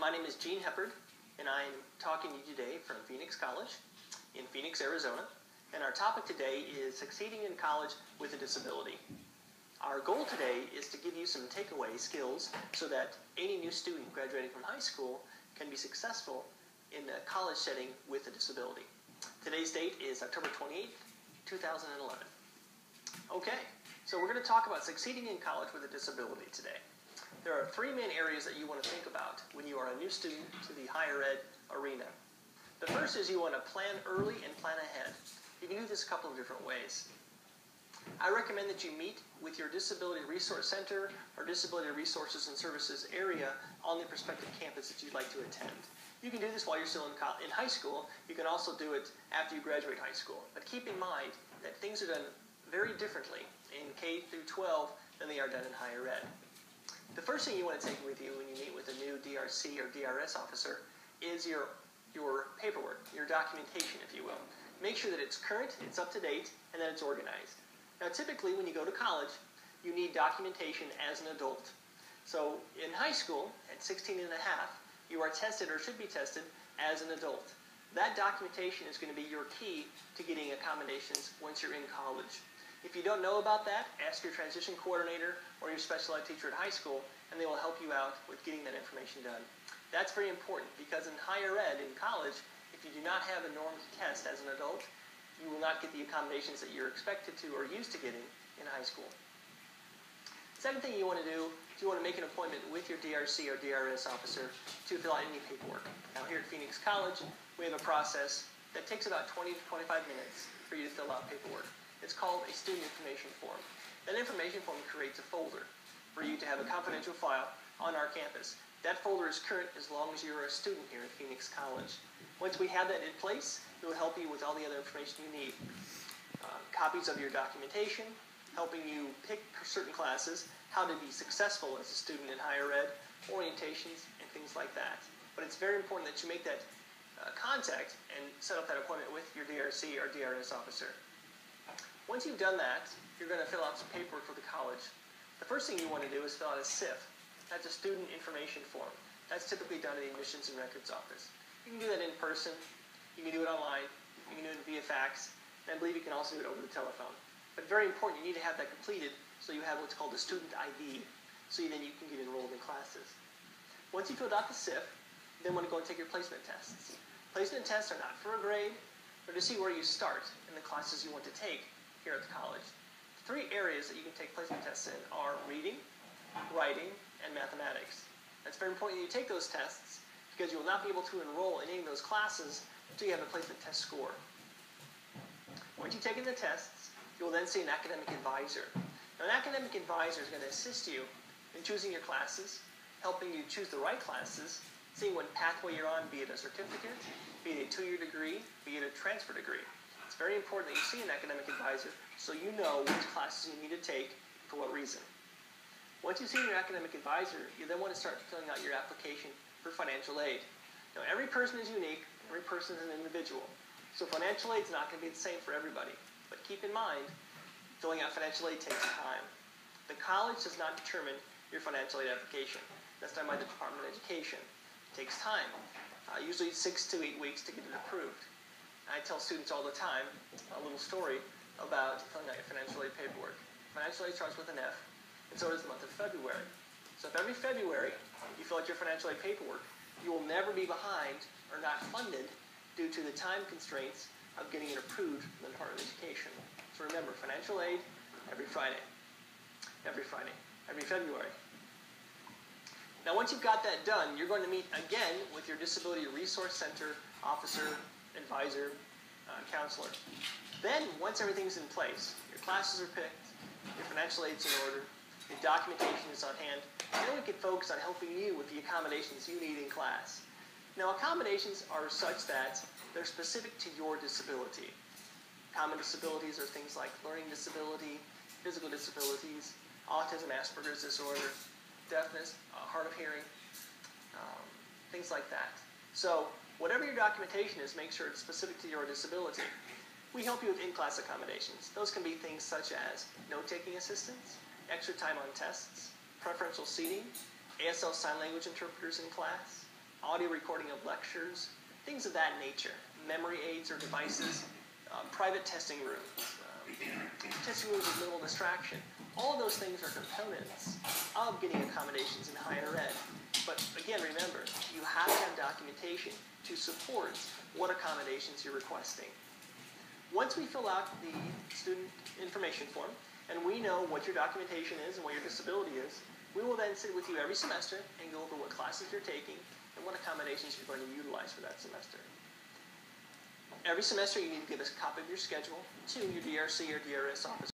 My name is Gene Heppard, and I'm talking to you today from Phoenix College in Phoenix, Arizona. And our topic today is succeeding in college with a disability. Our goal today is to give you some takeaway skills so that any new student graduating from high school can be successful in a college setting with a disability. Today's date is October 28th, 2011. Okay, so we're going to talk about succeeding in college with a disability today. There are three main areas that you want to think about when you are a new student to the higher ed arena. The first is you want to plan early and plan ahead. You can do this a couple of different ways. I recommend that you meet with your Disability Resource Center or Disability Resources and Services area on the prospective campus that you'd like to attend. You can do this while you're still in high school. You can also do it after you graduate high school. But keep in mind that things are done very differently in K through 12 than they are done in higher ed. The first thing you want to take with you when you meet with a new DRC or DRS officer is your paperwork, your documentation, if you will. Make sure that it's current, it's up to date, and that it's organized. Now, typically, when you go to college, you need documentation as an adult. So, in high school, at 16 and a half, you are tested or should be tested as an adult. That documentation is going to be your key to getting accommodations once you're in college. If you don't know about that, ask your transition coordinator or your special ed teacher at high school, and they will help you out with getting that information done. That's very important because in higher ed, in college, if you do not have a normed test as an adult, you will not get the accommodations that you're expected to or used to getting in high school. Second thing you want to do is you want to make an appointment with your DRC or DRS officer to fill out any paperwork. Now here at Phoenix College, we have a process that takes about 20 to 25 minutes for you to fill out paperwork. It's called a student information form. That information form creates a folder for you to have a confidential file on our campus. That folder is current as long as you're a student here at Phoenix College. Once we have that in place, it will help you with all the other information you need. Copies of your documentation, helping you pick certain classes, how to be successful as a student in higher ed, orientations, and things like that. But it's very important that you make that contact and set up that appointment with your DRC or DRS officer. Once you've done that, you're going to fill out some paperwork for the college. The first thing you want to do is fill out a SIF. That's a student information form. That's typically done in the Admissions and Records Office. You can do that in person, you can do it online, you can do it via fax, and I believe you can also do it over the telephone. But very important, you need to have that completed so you have what's called a student ID, so then you can get enrolled in classes. Once you filled out the SIF, you then want to go and take your placement tests. Placement tests are not for a grade, but to see where you start in the classes you want to take here at the college. The three areas that you can take placement tests in are reading, writing, and mathematics. It's very important that you take those tests because you will not be able to enroll in any of those classes until you have a placement test score. Once you've taken the tests, you will then see an academic advisor. Now, an academic advisor is going to assist you in choosing your classes, helping you choose the right classes, seeing what pathway you're on, be it a certificate, be it a 2-year degree, be it a transfer degree. It's very important that you see an academic advisor so you know which classes you need to take for what reason. Once you've seen your academic advisor, you then want to start filling out your application for financial aid. Now, every person is unique, every person is an individual. So financial aid is not going to be the same for everybody. But keep in mind, filling out financial aid takes time. The college does not determine your financial aid application. That's done by the Department of Education. It takes time, usually 6 to 8 weeks to get it approved. I tell students all the time a little story about filling out your financial aid paperwork. Financial aid starts with an F, and so does the month of February. So if every February you fill out your financial aid paperwork, you will never be behind or not funded due to the time constraints of getting it approved from the Department of Education. So remember, financial aid every Friday, every February. Now once you've got that done, you're going to meet again with your Disability Resource Center officer, advisor, counselor. Then, once everything's in place, your classes are picked, your financial aid's in order, your documentation is on hand, then we can focus on helping you with the accommodations you need in class. Now, accommodations are such that they're specific to your disability. Common disabilities are things like learning disability, physical disabilities, autism, Asperger's disorder, deafness, hard of hearing, things like that. So, whatever your documentation is, make sure it's specific to your disability. We help you with in-class accommodations. Those can be things such as note-taking assistance, extra time on tests, preferential seating, ASL sign language interpreters in class, audio recording of lectures, things of that nature, memory aids or devices, private testing rooms, testing rooms with minimal distraction. All of those things are components of getting accommodations in higher ed. But again, remember, you have to have documentation to support what accommodations you're requesting. Once we fill out the student information form, and we know what your documentation is and what your disability is, we will then sit with you every semester and go over what classes you're taking and what accommodations you're going to utilize for that semester. Every semester, you need to give us a copy of your schedule to your DRC or DRS office